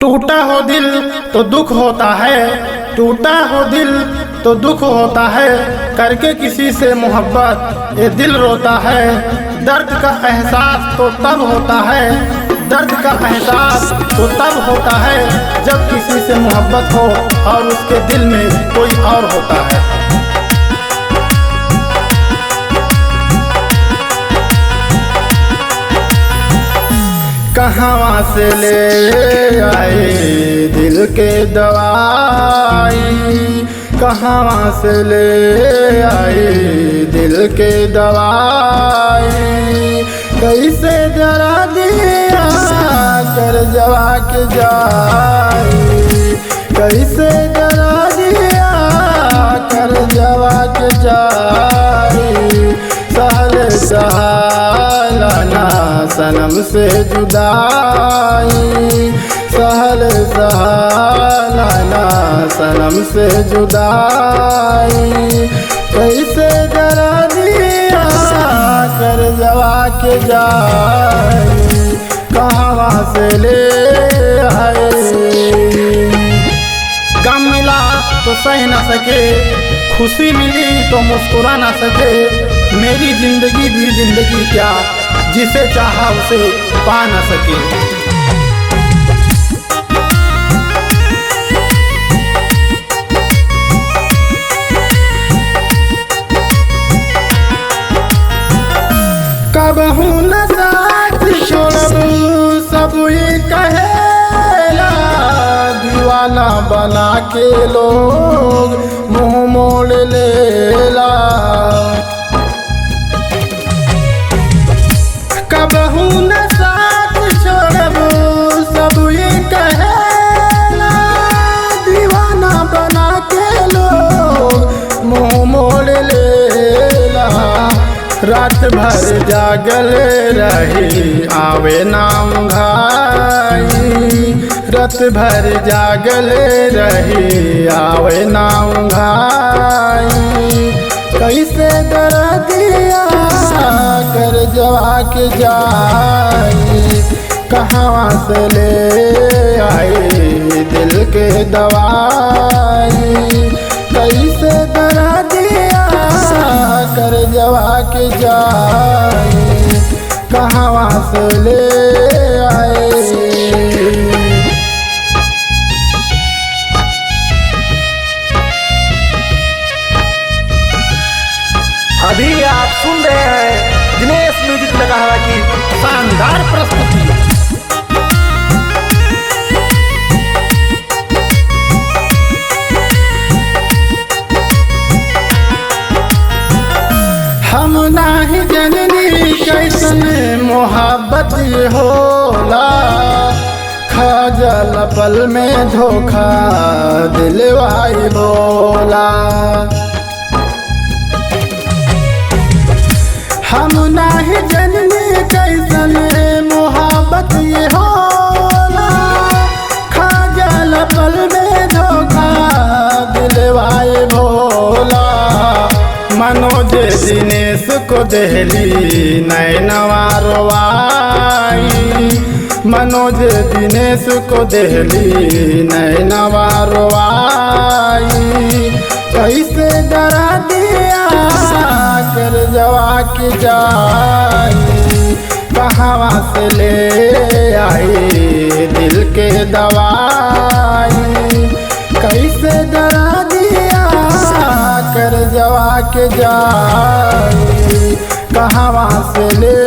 टूटा हो दिल तो दुख होता है, टूटा हो दिल तो दुख होता है, करके किसी से मोहब्बत ये दिल रोता है। दर्द का एहसास तो तब होता है, दर्द का एहसास तो तब होता है जब किसी से मोहब्बत हो और उसके दिल में कोई और होता है। कहाँ से ले आए दिल के दवाई, कहाँ से ले आए दिल के दवाई, कैसे जरा दिया कर जवा के जाए, कैसे जरा दिया कर जवा के जाए। सहल सहालना सनम से जुदाई, सहल सहालना सनम से जुदाई, कैसे जरा दिया कर जवा के जाए, कहाँ से ले आए। गम मिला तो सह न सके, खुशी मिली तो मुस्कुरा न सके, मेरी जिंदगी भी जिंदगी क्या जिसे चाहा उसे पा न सके। कबहू न साथ छोड़बू सब ये कहेला, दीवाना बना के लोग मुँह मोड़ लेला। कबहू न साथ छोड़बू सब ये कहेला, दीवाना बना के लोग मुँह मोड़ लेला। रात भर जागल रही आवे नाम घाई, रात भर जागल रही आवे नाम घाई, कैसे दरा दिया कर जवा के जाए, कहाँ से ले आए दिल के दवाई, कैसे दरा दिया कर जवा के जाए, कहाँ से ले आए। अभी आप सुन रहे हैं दिनेश म्यूजिक लगा हुआ की शानदार प्रस्तुति। हम नाही जननी कैसन मोहब्बत होला, खजल पल में धोखा दिलवाई बोला। हम नाही जननी कैसन मोहब्बत ये होला, खजल पल में धोखा दिलवाए भोला। मनोज दिनेश को दहली नैनवा रोवाई, मनोज दिनेश को दहली नैनवा रोवाई, कैसे डरा दिया कर जवा के जाए, कहाँ से ले आए दिल के दवाई, कैसे डरा दिया कर जवा के जाए, कहाँ से ले